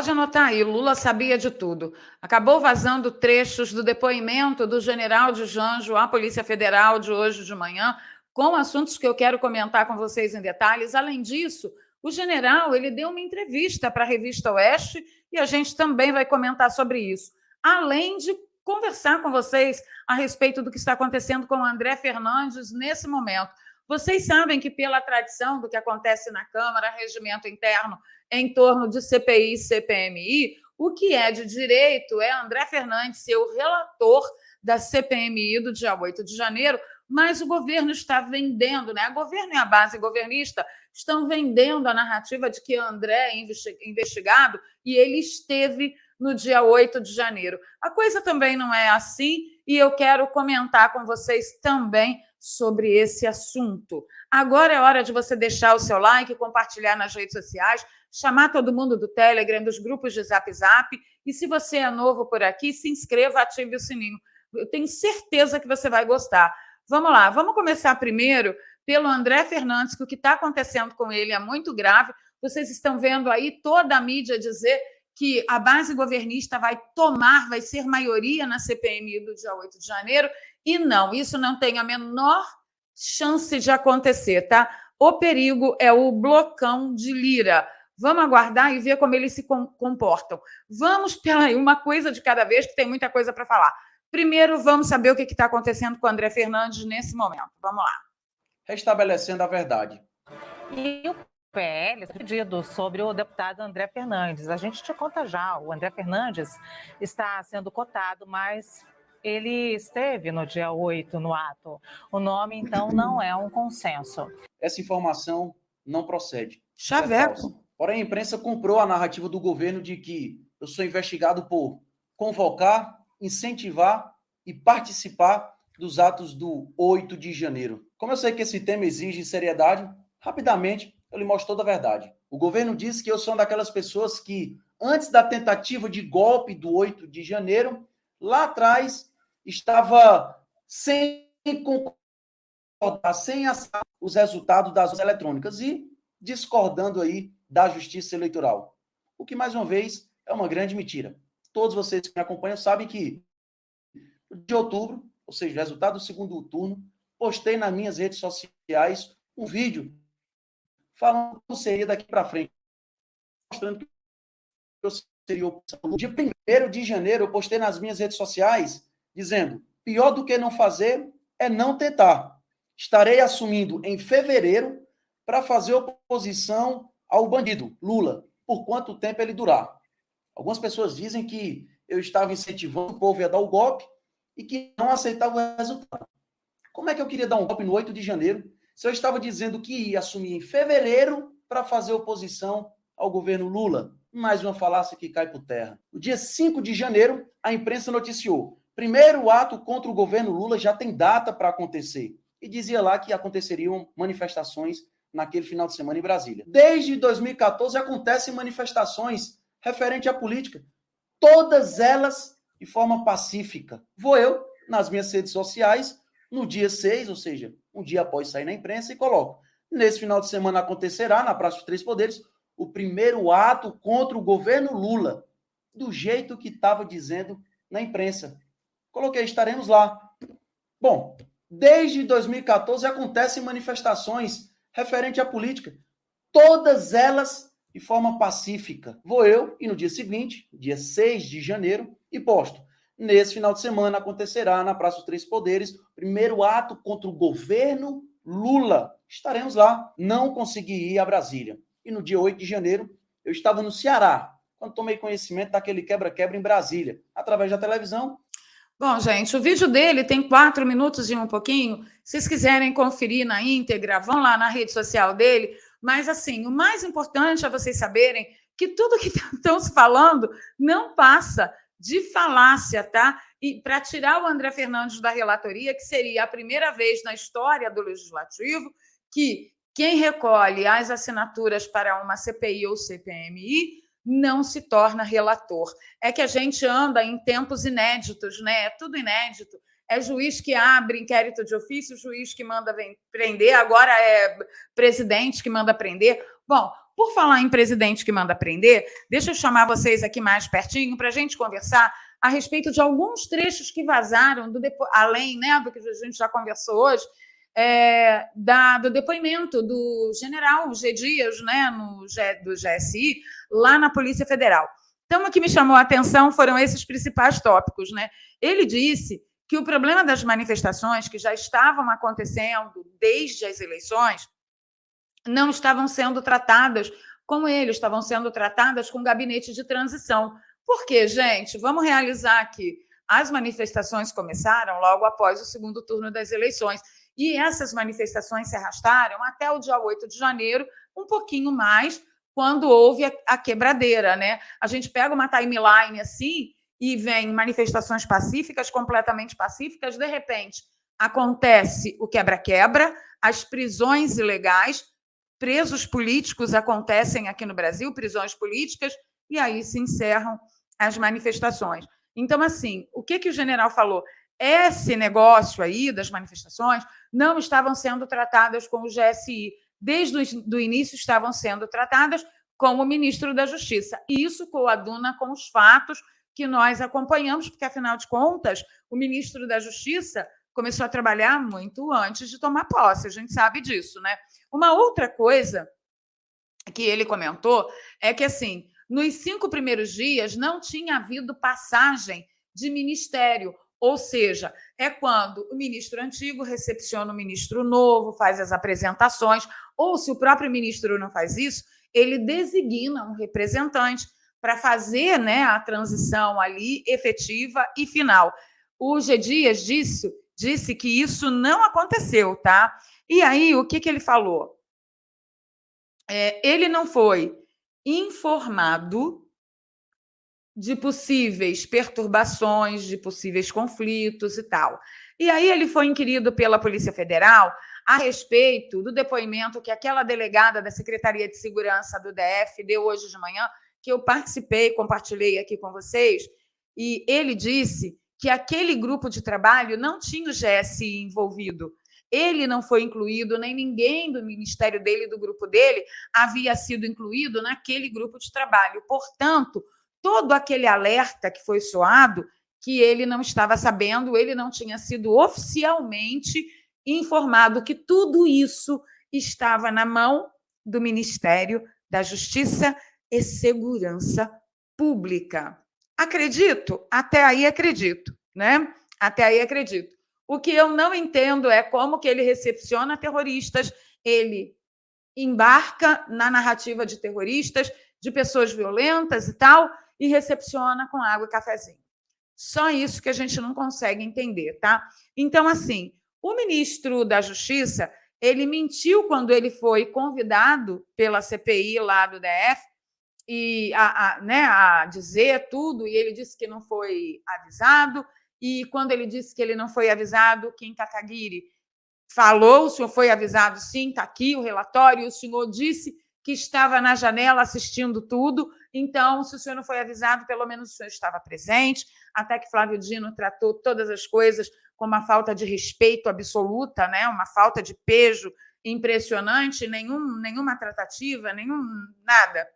Pode anotar aí, Lula sabia de tudo. Acabou vazando trechos do depoimento do general de Janjo à Polícia Federal de hoje de manhã, com assuntos que eu quero comentar com vocês em detalhes. Além disso, o general ele deu uma entrevista para a revista Oeste e a gente também vai comentar sobre isso. Além de conversar com vocês a respeito do que está acontecendo com o André Fernandes nesse momento. Vocês sabem que, pela tradição do que acontece na Câmara, regimento interno, em torno de CPI e CPMI, o que é de direito é André Fernandes ser o relator da CPMI do dia 8 de janeiro, mas o governo está vendendo, né? O governo e a base governista estão vendendo a narrativa de que André é investigado e ele esteve no dia 8 de janeiro. A coisa também não é assim e eu quero comentar com vocês também sobre esse assunto. Agora é hora de você deixar o seu like, compartilhar nas redes sociais, chamar todo mundo do Telegram, dos grupos de Zap Zap, e se você é novo por aqui, se inscreva, ative o sininho. Eu tenho certeza que você vai gostar. Vamos lá, vamos começar primeiro pelo André Fernandes, que o que está acontecendo com ele é muito grave. Vocês estão vendo aí toda a mídia dizer que a base governista vai ser maioria na CPMI do dia 8 de janeiro, e não, isso não tem a menor chance de acontecer, tá? O perigo é o blocão de Lira. Vamos aguardar e ver como eles se comportam. Vamos pela uma coisa de cada vez, que tem muita coisa para falar. Primeiro, vamos saber o que está acontecendo com o André Fernandes nesse momento. Vamos lá. Restabelecendo a verdade. E o PL pedido sobre o deputado André Fernandes. A gente te conta já, o André Fernandes está sendo cotado, mas ele esteve no dia 8 no ato. O nome, então, não é um consenso. Essa informação não procede. Chaveco. Porém, a imprensa comprou a narrativa do governo de que eu sou investigado por convocar, incentivar e participar dos atos do 8 de janeiro. Como eu sei que esse tema exige seriedade, rapidamente eu lhe mostro toda a verdade. O governo disse que eu sou uma daquelas pessoas que, antes da tentativa de golpe do 8 de janeiro, lá atrás estava sem concordar, sem aceitar os resultados das urnas eletrônicas e discordando aí da Justiça Eleitoral. O que, mais uma vez, é uma grande mentira. Todos vocês que me acompanham sabem que, de outubro, ou seja, o resultado do segundo turno, postei nas minhas redes sociais um vídeo falando como seria daqui para frente, mostrando que eu seria oposição. No dia 1º de janeiro, eu postei nas minhas redes sociais dizendo: pior do que não fazer é não tentar. Estarei assumindo em fevereiro para fazer oposição ao bandido, Lula, por quanto tempo ele durar. Algumas pessoas dizem que eu estava incentivando o povo a dar o golpe e que não aceitava o resultado. Como é que eu queria dar um golpe no 8 de janeiro se eu estava dizendo que ia assumir em fevereiro para fazer oposição ao governo Lula? Mais uma falácia que cai por terra. No dia 5 de janeiro, a imprensa noticiou: primeiro ato contra o governo Lula já tem data para acontecer. E dizia lá que aconteceriam manifestações naquele final de semana em Brasília. Desde 2014 acontecem manifestações referente à política, todas elas de forma pacífica. Vou eu, nas minhas redes sociais, no dia 6, ou seja, um dia após sair na imprensa, e coloco: nesse final de semana acontecerá, na Praça dos Três Poderes, o primeiro ato contra o governo Lula, do jeito que estava dizendo na imprensa. Coloquei: estaremos lá. Bom, desde 2014 acontecem manifestações referente à política, todas elas de forma pacífica. Vou eu, e no dia seguinte, dia 6 de janeiro, e posto: nesse final de semana acontecerá na Praça dos Três Poderes o primeiro ato contra o governo Lula. Estaremos lá. Não consegui ir a Brasília. E no dia 8 de janeiro, eu estava no Ceará, quando tomei conhecimento daquele quebra-quebra em Brasília, através da televisão. Bom, gente, o vídeo dele tem 4 minutos e um pouquinho. Se vocês quiserem conferir na íntegra, vão lá na rede social dele. Mas, assim, o mais importante é vocês saberem que tudo que estão se falando não passa de falácia, tá? E para tirar o André Fernandes da relatoria, que seria a primeira vez na história do Legislativo que quem recolhe as assinaturas para uma CPI ou CPMI não se torna relator. É que a gente anda em tempos inéditos, né? É tudo inédito. É juiz que abre inquérito de ofício, juiz que manda prender, agora é presidente que manda prender. Bom, Por falar em presidente que manda prender, deixa eu chamar vocês aqui mais pertinho para a gente conversar a respeito de alguns trechos que vazaram, além, né, do que a gente já conversou hoje, do depoimento do general G. Dias, né, do GSI, lá na Polícia Federal. Então, o que me chamou a atenção foram esses principais tópicos, né? Ele disse que o problema das manifestações que já estavam acontecendo desde as eleições não estavam sendo tratadas com ele, estavam sendo tratadas com o gabinete de transição. Por quê, gente? Vamos realizar aqui. As manifestações começaram logo após o segundo turno das eleições, e essas manifestações se arrastaram até o dia 8 de janeiro, um pouquinho mais, quando houve a quebradeira, né? A gente pega uma timeline assim e vem manifestações pacíficas, completamente pacíficas, de repente acontece o quebra-quebra, as prisões ilegais, presos políticos acontecem aqui no Brasil, prisões políticas, e aí se encerram as manifestações. Então, assim, o que o general falou? Esse negócio aí das manifestações não estavam sendo tratadas com o GSI. Desde o início estavam sendo tratadas com o ministro da Justiça. E isso coaduna com os fatos que nós acompanhamos, porque, afinal de contas, o ministro da Justiça começou a trabalhar muito antes de tomar posse, a gente sabe disso, né? Uma outra coisa que ele comentou é que, assim, nos 5 primeiros dias não tinha havido passagem de ministério, ou seja, é quando o ministro antigo recepciona o ministro novo, faz as apresentações, ou se o próprio ministro não faz isso, ele designa um representante para fazer, né, a transição ali efetiva e final. O G. Dias disse que isso não aconteceu, tá? E aí, o que ele falou? Ele não foi informado de possíveis perturbações, de possíveis conflitos e tal. E aí ele foi inquirido pela Polícia Federal a respeito do depoimento que aquela delegada da Secretaria de Segurança do DF deu hoje de manhã, que eu participei, compartilhei aqui com vocês, e ele disse que aquele grupo de trabalho não tinha o GSI envolvido. Ele não foi incluído, nem ninguém do ministério dele, do grupo dele, havia sido incluído naquele grupo de trabalho. Portanto, todo aquele alerta que foi soado, que ele não estava sabendo, ele não tinha sido oficialmente informado que tudo isso estava na mão do Ministério da Justiça e Segurança Pública. Acredito? Até aí acredito, né? Até aí acredito. O que eu não entendo é como que ele recepciona terroristas, ele embarca na narrativa de terroristas, de pessoas violentas e tal, e recepciona com água e cafezinho. Só isso que a gente não consegue entender, tá? Então, assim, o ministro da Justiça, ele mentiu quando ele foi convidado pela CPI lá do DF e a dizer tudo, e ele disse que não foi avisado, e quando ele disse que ele não foi avisado, Kim Kataguiri falou, o senhor foi avisado, sim, está aqui o relatório, o senhor disse que estava na janela assistindo tudo, então, se o senhor não foi avisado, pelo menos o senhor estava presente, até que Flávio Dino tratou todas as coisas com uma falta de respeito absoluta, né? Uma falta de pejo impressionante, nenhuma tratativa, nada.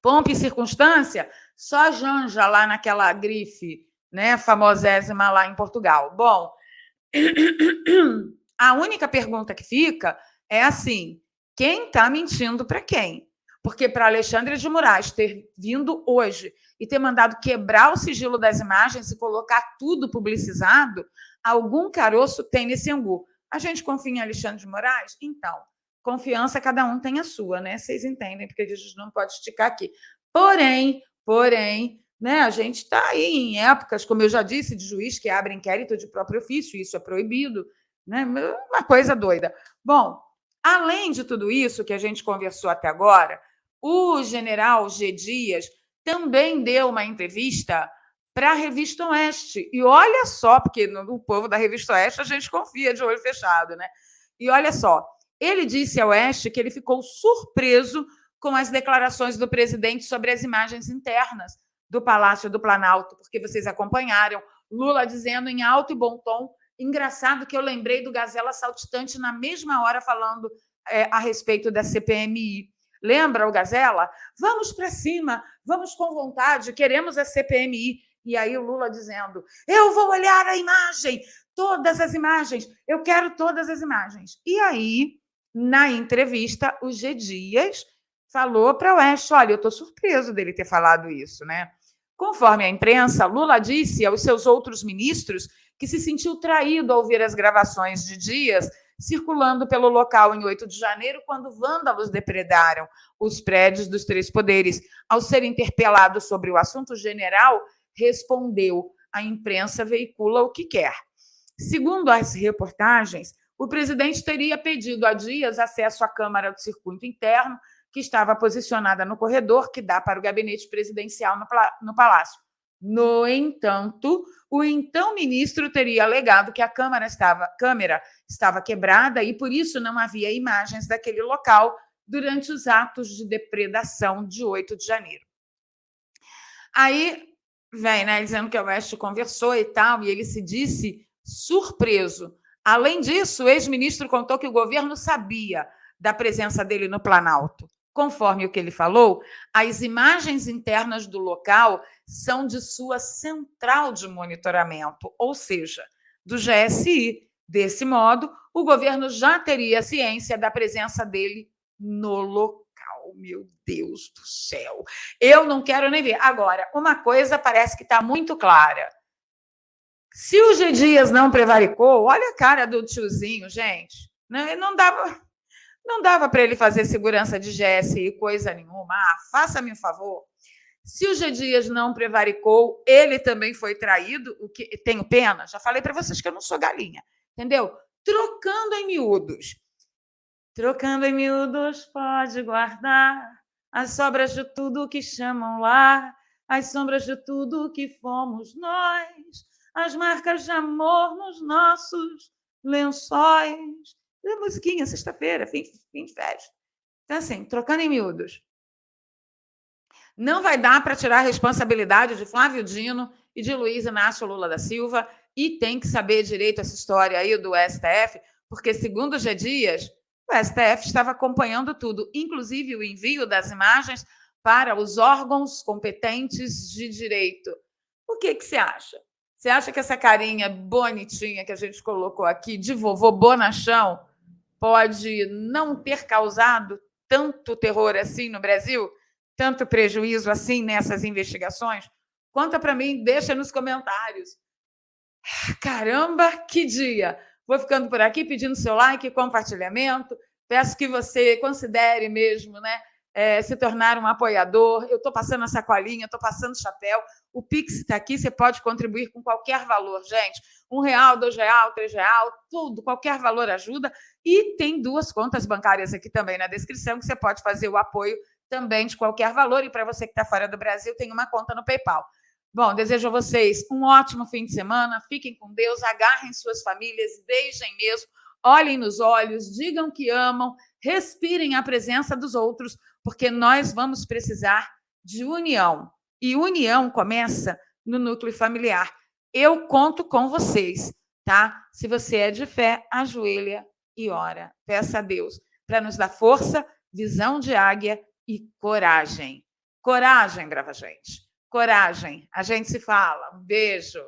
Pompa e circunstância, só Janja lá naquela grife, né, famosésima lá em Portugal. Bom, a única pergunta que fica é assim, quem está mentindo para quem? Porque para Alexandre de Moraes ter vindo hoje e ter mandado quebrar o sigilo das imagens e colocar tudo publicizado, algum caroço tem nesse angu. A gente confia em Alexandre de Moraes? Então, confiança cada um tem a sua, né? Vocês entendem, porque a gente não pode esticar aqui. Porém, né, a gente está aí em épocas, como eu já disse, de juiz que abre inquérito de próprio ofício, isso é proibido, né? Uma coisa doida. Bom, além de tudo isso que a gente conversou até agora, o general G. Dias também deu uma entrevista para a Revista Oeste. E olha só, porque no povo da Revista Oeste a gente confia de olho fechado, né? E olha só, ele disse ao Oeste que ele ficou surpreso com as declarações do presidente sobre as imagens internas do Palácio do Planalto, porque vocês acompanharam Lula dizendo em alto e bom tom. Engraçado que eu lembrei do Gazela Saltitante na mesma hora falando a respeito da CPMI. Lembra o Gazela? Vamos para cima, vamos com vontade, queremos a CPMI. E aí o Lula dizendo, eu vou olhar a imagem, todas as imagens, eu quero todas as imagens. E aí, na entrevista, o G. Dias falou para o Oeste, olha, eu estou surpreso dele ter falado isso, né? Conforme a imprensa, Lula disse aos seus outros ministros que se sentiu traído ao ouvir as gravações de Dias circulando pelo local em 8 de janeiro, quando vândalos depredaram os prédios dos três poderes. Ao ser interpelado sobre o assunto, general respondeu, a imprensa veicula o que quer. Segundo as reportagens, o presidente teria pedido a Dias acesso à Câmara do Circuito Interno, que estava posicionada no corredor que dá para o gabinete presidencial no Palácio. No entanto, o então ministro teria alegado que a câmera estava quebrada e, por isso, não havia imagens daquele local durante os atos de depredação de 8 de janeiro. Aí vem, né, dizendo que o Oeste conversou e tal, e ele se disse surpreso. Além disso, o ex-ministro contou que o governo sabia da presença dele no Planalto. Conforme o que ele falou, as imagens internas do local são de sua central de monitoramento, ou seja, do GSI. Desse modo, o governo já teria ciência da presença dele no local. Meu Deus do céu! Eu não quero nem ver. Agora, uma coisa parece que está muito clara. Se o G. Dias não prevaricou, olha a cara do tiozinho, gente. Não dava para ele fazer segurança de GSI, coisa nenhuma. Faça-me um favor. Se o G. Dias não prevaricou, ele também foi traído, o que tenho pena. Já falei para vocês que eu não sou galinha, entendeu? Trocando em miúdos. Trocando em miúdos, pode guardar as sobras de tudo que chamam lá, as sombras de tudo que fomos nós, as marcas de amor nos nossos lençóis. Musiquinha, sexta-feira, fim de festa. Então, assim, trocando em miúdos. Não vai dar para tirar a responsabilidade de Flávio Dino e de Luiz Inácio Lula da Silva, e tem que saber direito essa história aí do STF, porque, segundo o G. Dias, o STF estava acompanhando tudo, inclusive o envio das imagens para os órgãos competentes de direito. O que você acha? Você acha que essa carinha bonitinha que a gente colocou aqui, de vovô bonachão, pode não ter causado tanto terror assim no Brasil? Tanto prejuízo assim nessas investigações? Conta para mim, deixa nos comentários. Caramba, que dia! Vou ficando por aqui pedindo seu like e compartilhamento. Peço que você considere mesmo, né, se tornar um apoiador. Eu estou passando a sacolinha, estou passando o chapéu. O Pix está aqui, você pode contribuir com qualquer valor, gente. R$1, R$2, R$3, tudo, qualquer valor ajuda. E tem 2 contas bancárias aqui também na descrição, que você pode fazer o apoio também de qualquer valor. E para você que está fora do Brasil, tem uma conta no PayPal. Bom, desejo a vocês um ótimo fim de semana. Fiquem com Deus, agarrem suas famílias, deixem mesmo, olhem nos olhos, digam que amam, respirem a presença dos outros, porque nós vamos precisar de união. E união começa no núcleo familiar. Eu conto com vocês, tá? Se você é de fé, ajoelha e ora. Peça a Deus para nos dar força, visão de águia e coragem. Coragem, brava gente. Coragem. A gente se fala. Um beijo.